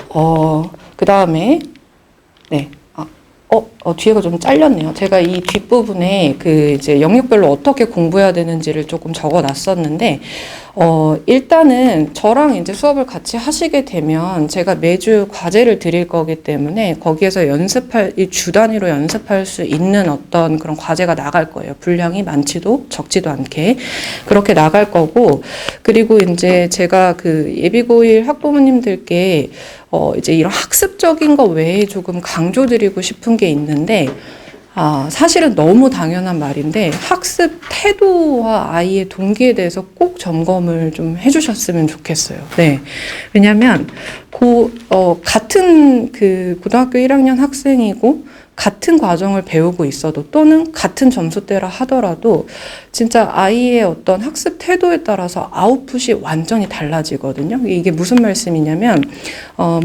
그 다음에, 네. 뒤에가 좀 잘렸네요. 제가 이 뒷부분에 그 이제 영역별로 어떻게 공부해야 되는지를 조금 적어 놨었는데, 일단은 저랑 이제 수업을 같이 하시게 되면 제가 매주 과제를 드릴 거기 때문에 거기에서 이 주 단위로 연습할 수 있는 어떤 그런 과제가 나갈 거예요. 분량이 많지도 적지도 않게. 그렇게 나갈 거고, 그리고 이제 제가 그 예비고1 학부모님들께 이제 이런 학습적인 거 외에 조금 강조드리고 싶은 게 있는데, 사실은 너무 당연한 말인데, 학습 태도와 아이의 동기에 대해서 꼭 점검을 좀 해주셨으면 좋겠어요. 네. 왜냐면, 같은 그 고등학교 1학년 학생이고, 같은 과정을 배우고 있어도 또는 같은 점수대라 하더라도 진짜 아이의 어떤 학습 태도에 따라서 아웃풋이 완전히 달라지거든요. 이게 무슨 말씀이냐면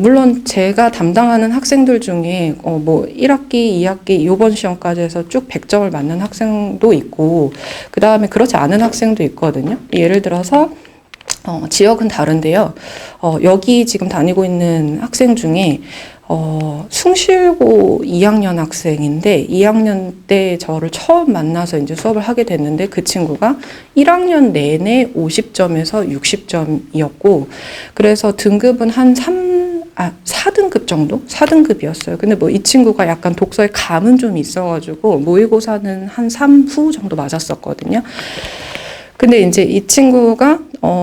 물론 제가 담당하는 학생들 중에 뭐 1학기, 2학기 요번 시험까지 해서 쭉 100점을 맞는 학생도 있고 그 다음에 그렇지 않은 학생도 있거든요. 예를 들어서 지역은 다른데요. 여기 지금 다니고 있는 학생 중에 숭실고 2학년 학생인데 2학년 때 저를 처음 만나서 이제 수업을 하게 됐는데 그 친구가 1학년 내내 50점에서 60점이었고 그래서 등급은 한 4등급 정도? 4등급이었어요. 근데 뭐 이 친구가 약간 독서에 감은 좀 있어가지고 모의고사는 한 3후 정도 맞았었거든요. 근데 이제 이 친구가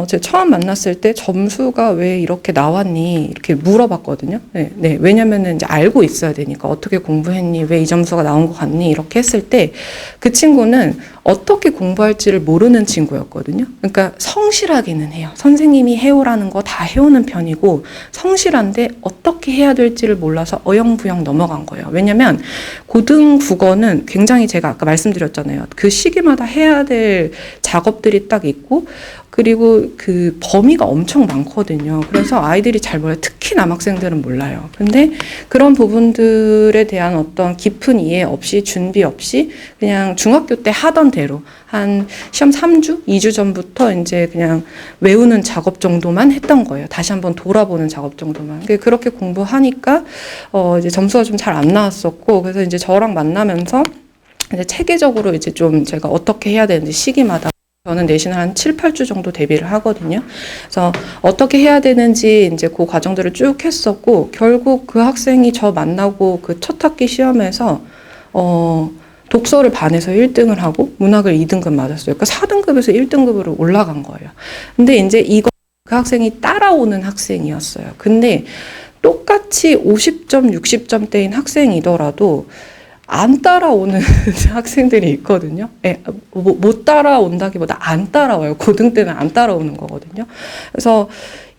제가 처음 만났을 때 점수가 왜 이렇게 나왔니? 이렇게 물어봤거든요. 네. 왜냐면은 이제 알고 있어야 되니까 어떻게 공부했니? 왜 이 점수가 나온 것 같니? 이렇게 했을 때 그 친구는 어떻게 공부할지를 모르는 친구였거든요. 그러니까 성실하기는 해요. 선생님이 해오라는 거 다 해오는 편이고 성실한데 어떻게 해야 될지를 몰라서 어영부영 넘어간 거예요. 왜냐면 고등 국어는 굉장히 제가 아까 말씀드렸잖아요. 그 시기마다 해야 될 작업들이 딱 있고 그리고 그 범위가 엄청 많거든요. 그래서 아이들이 잘 몰라요. 특히 남학생들은 몰라요. 근데 그런 부분들에 대한 어떤 깊은 이해 없이 준비 없이 그냥 중학교 때 하던 대로 한 시험 3주, 2주 전부터 이제 그냥 외우는 작업 정도만 했던 거예요. 다시 한번 돌아보는 작업 정도만. 그렇게 공부하니까 이제 점수가 좀 잘 안 나왔었고 그래서 이제 저랑 만나면서 이제 체계적으로 이제 좀 제가 어떻게 해야 되는지 시기마다 저는 내신을 한 7, 8주 정도 대비를 하거든요. 그래서 어떻게 해야 되는지 이제 그 과정들을 쭉 했었고, 결국 그 학생이 저 만나고 그 첫 학기 시험에서, 독서를 반에서 1등을 하고, 문학을 2등급 맞았어요. 그러니까 4등급에서 1등급으로 올라간 거예요. 근데 이제 이거 그 학생이 따라오는 학생이었어요. 근데 똑같이 50점, 60점대인 학생이더라도, 안 따라오는 학생들이 있거든요. 못 따라온다기보다 안 따라와요. 고등 때는 안 따라오는 거거든요. 그래서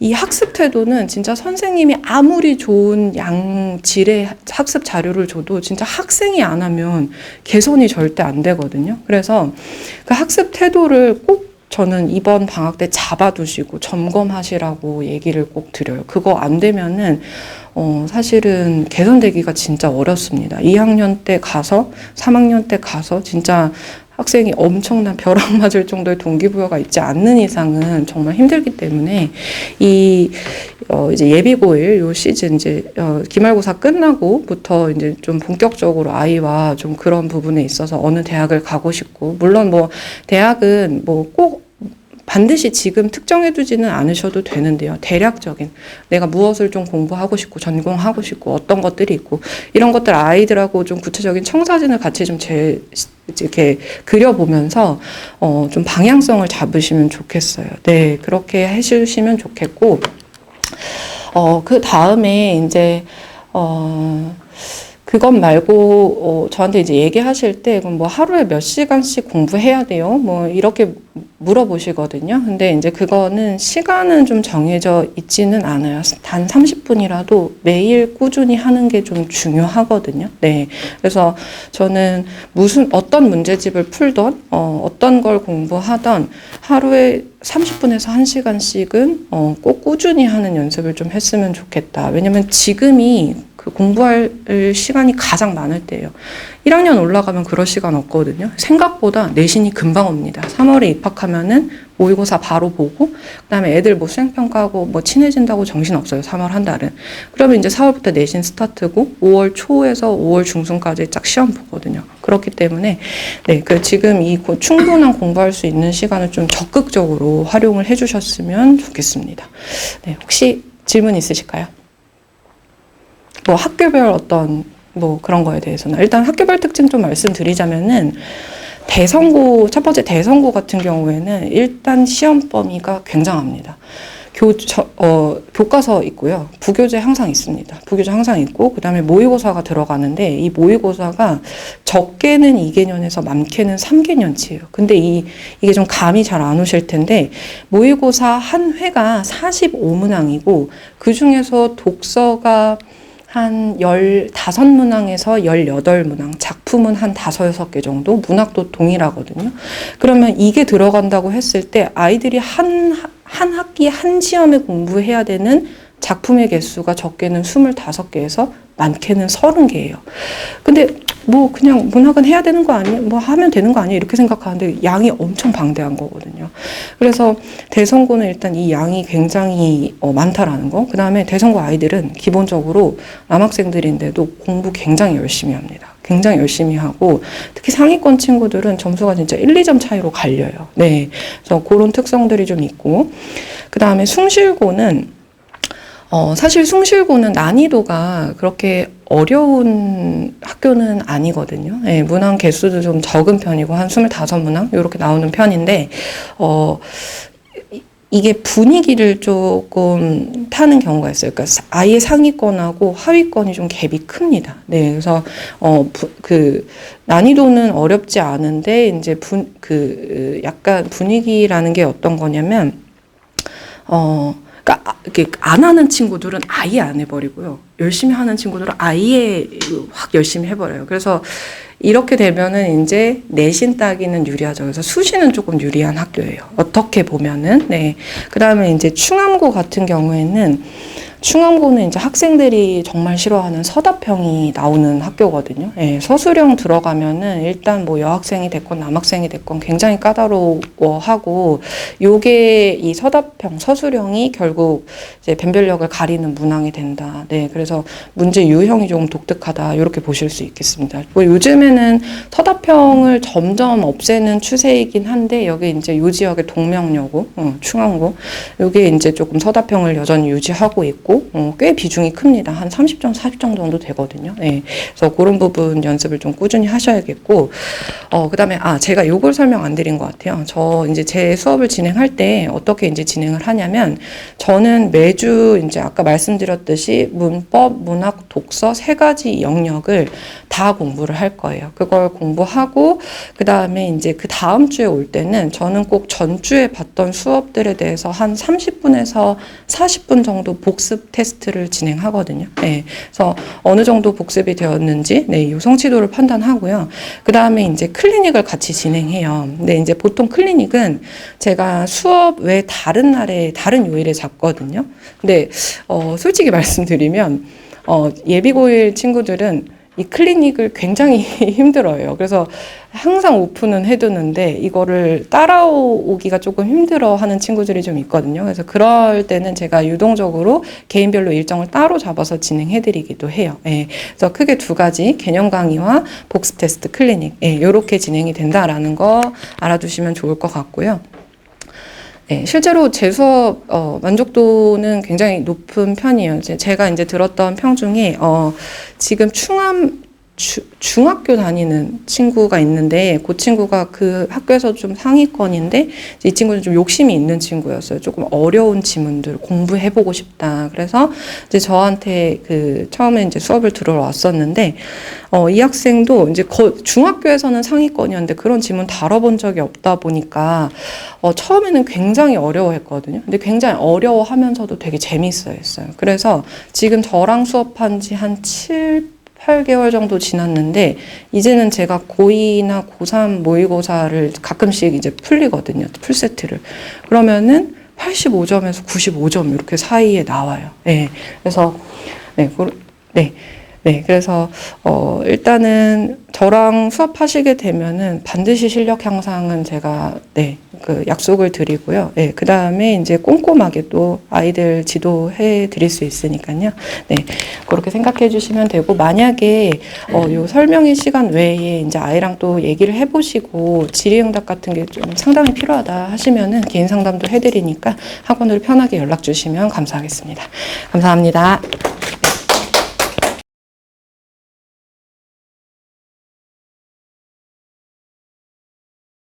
이 학습 태도는 진짜 선생님이 아무리 좋은 양질의 학습 자료를 줘도 진짜 학생이 안 하면 개선이 절대 안 되거든요. 그래서 그 학습 태도를 꼭 저는 이번 방학 때 잡아두시고 점검하시라고 얘기를 꼭 드려요. 그거 안 되면은 사실은 개선되기가 진짜 어렵습니다. 2학년 때 가서 3학년 때 가서 진짜 학생이 엄청난 벼락 맞을 정도의 동기부여가 있지 않는 이상은 정말 힘들기 때문에 이제 예비고1 요 시즌 이제 기말고사 끝나고부터 이제 좀 본격적으로 아이와 좀 그런 부분에 있어서 어느 대학을 가고 싶고 물론 뭐 대학은 뭐 꼭 반드시 지금 특정해두지는 않으셔도 되는데요. 대략적인 내가 무엇을 좀 공부하고 싶고 전공하고 싶고 어떤 것들이 있고 이런 것들 아이들하고 좀 구체적인 청사진을 같이 좀 이렇게 그려보면서 좀 방향성을 잡으시면 좋겠어요. 네, 그렇게 해주시면 좋겠고 그 다음에 이제 그것 말고 저한테 이제 얘기하실 때 그럼 뭐 하루에 몇 시간씩 공부해야 돼요? 뭐 이렇게 물어보시거든요. 근데 이제 그거는 시간은 좀 정해져 있지는 않아요. 단 30분이라도 매일 꾸준히 하는 게 좀 중요하거든요. 네. 그래서 저는 어떤 문제집을 풀던 어떤 걸 공부하던 하루에 30분에서 1시간씩은 꼭 꾸준히 하는 연습을 좀 했으면 좋겠다. 왜냐면 지금이 그 공부할 시간이 가장 많을 때예요. 1학년 올라가면 그럴 시간 없거든요. 생각보다 내신이 금방 옵니다. 3월에 입학하면은 모의고사 바로 보고, 그 다음에 애들 뭐 수행평가하고 뭐 친해진다고 정신 없어요. 3월 한 달은. 그러면 이제 4월부터 내신 스타트고, 5월 초에서 5월 중순까지 쫙 시험 보거든요. 그렇기 때문에, 네, 그 지금 이 충분한 공부할 수 있는 시간을 좀 적극적으로 활용을 해주셨으면 좋겠습니다. 네, 혹시 질문 있으실까요? 뭐 학교별 어떤 뭐 그런 거에 대해서는 일단 학교별 특징 좀 말씀드리자면은 대선고 첫 번째 대선고 같은 경우에는 일단 시험 범위가 굉장합니다. 교과서 있고요. 부교재 항상 있습니다. 부교재 항상 있고, 그 다음에 모의고사가 들어가는데, 이 모의고사가 적게는 2개년에서 많게는 3개년치예요. 근데 이게 좀 감이 잘 안 오실 텐데, 모의고사 한 회가 45문항이고, 그 중에서 독서가 한 15문항에서 18문항, 작품은 한 5, 6개 정도, 문학도 동일하거든요. 그러면 이게 들어간다고 했을 때 아이들이 한 학기 한 시험에 공부해야 되는 작품의 개수가 적게는 25개에서 많게는 30개예요. 근데 뭐 그냥 문학은 해야 되는 거 아니에요? 뭐 하면 되는 거 아니에요? 이렇게 생각하는데 양이 엄청 방대한 거거든요. 그래서 대선고는 일단 이 양이 굉장히 많다라는 거. 그 다음에 대선고 아이들은 기본적으로 남학생들인데도 공부 굉장히 열심히 합니다. 굉장히 열심히 하고, 특히 상위권 친구들은 점수가 진짜 1, 2점 차이로 갈려요. 네. 그래서 그런 특성들이 좀 있고, 그 다음에 숭실고는 사실 숭실고는 난이도가 그렇게 어려운 학교는 아니거든요. 예, 문항 개수도 좀 적은 편이고, 한 25문항? 이렇게 나오는 편인데, 이게 분위기를 조금 타는 경우가 있어요. 그러니까 아예 상위권하고 하위권이 좀 갭이 큽니다. 네, 그래서, 난이도는 어렵지 않은데, 이제 약간 분위기라는 게 어떤 거냐면, 그러니까 이렇게 안 하는 친구들은 아예 안 해버리고요. 열심히 하는 친구들은 아예 확 열심히 해버려요. 그래서 이렇게 되면은 이제 내신 따기는 유리하죠. 그래서 수시는 조금 유리한 학교예요. 어떻게 보면은. 네. 그 다음에 이제 충암고 같은 경우에는 충암고는 이제 학생들이 정말 싫어하는 서답형이 나오는 학교거든요. 예, 서술형 들어가면은 일단 뭐 여학생이 됐건 남학생이 됐건 굉장히 까다로워하고, 요게 이 서답형, 서술형이 결국 이제 변별력을 가리는 문항이 된다. 네, 그래서 문제 유형이 조금 독특하다. 이렇게 보실 수 있겠습니다. 뭐 요즘에는 서답형을 점점 없애는 추세이긴 한데, 여기 이제 요 지역의 동명여고, 충암고, 요게 이제 조금 서답형을 여전히 유지하고 있고, 꽤 비중이 큽니다. 한 30점, 40점 정도 되거든요. 네. 그래서 그런 부분 연습을 좀 꾸준히 하셔야겠고, 그 다음에, 제가 요걸 설명 안 드린 것 같아요. 저 이제 제 수업을 진행할 때 어떻게 이제 진행을 하냐면, 저는 매주 이제 아까 말씀드렸듯이 문법, 문학, 독서 3가지 영역을 다 공부를 할 거예요. 그걸 공부하고, 그 다음에 이제 그 다음 주에 올 때는 저는 꼭 전주에 봤던 수업들에 대해서 한 30분에서 40분 정도 복습 테스트를 진행하거든요. 네. 그래서 어느 정도 복습이 되었는지, 네, 요 성취도를 판단하고요. 그 다음에 이제 클리닉을 같이 진행해요. 근데 이제 보통 클리닉은 제가 수업 외 다른 날에, 다른 요일에 잡거든요. 근데, 솔직히 말씀드리면, 예비고일 친구들은 이 클리닉을 굉장히 힘들어요. 그래서 항상 오픈은 해두는데 이거를 따라오기가 조금 힘들어 하는 친구들이 좀 있거든요. 그래서 그럴 때는 제가 유동적으로 개인별로 일정을 따로 잡아서 진행해드리기도 해요. 예, 그래서 크게 2가지, 개념 강의와 복습 테스트 클리닉, 이렇게 진행이 된다라는 거 알아두시면 좋을 것 같고요. 네, 실제로 제 수업 만족도는 굉장히 높은 편이에요. 제가 이제 들었던 평 중에 지금 중학교 다니는 친구가 있는데, 그 친구가 그 학교에서 좀 상위권인데, 이 친구는 좀 욕심이 있는 친구였어요. 조금 어려운 지문들 공부해보고 싶다. 그래서 이제 저한테 처음에 이제 수업을 들으러 왔었는데, 이 학생도 이제 중학교에서는 상위권이었는데 그런 지문 다뤄본 적이 없다 보니까, 처음에는 굉장히 어려워했거든요. 근데 굉장히 어려워하면서도 되게 재밌어 했어요. 그래서 지금 저랑 수업한 지 한 8개월 정도 지났는데, 이제는 제가 고2나 고3 모의고사를 가끔씩 이제 풀리거든요. 풀세트를. 그러면은 85점에서 95점 이렇게 사이에 나와요. 네. 그래서, 네. 네. 네, 그래서 일단은 저랑 수업하시게 되면은 반드시 실력 향상은 제가 그 약속을 드리고요. 네, 그 다음에 이제 꼼꼼하게 또 아이들 지도해 드릴 수 있으니까요. 네, 그렇게 생각해 주시면 되고, 만약에 요 설명의 시간 외에 이제 아이랑 또 얘기를 해보시고 질의응답 같은 게 좀 상담이 필요하다 하시면은 개인 상담도 해드리니까 학원으로 편하게 연락 주시면 감사하겠습니다. 감사합니다.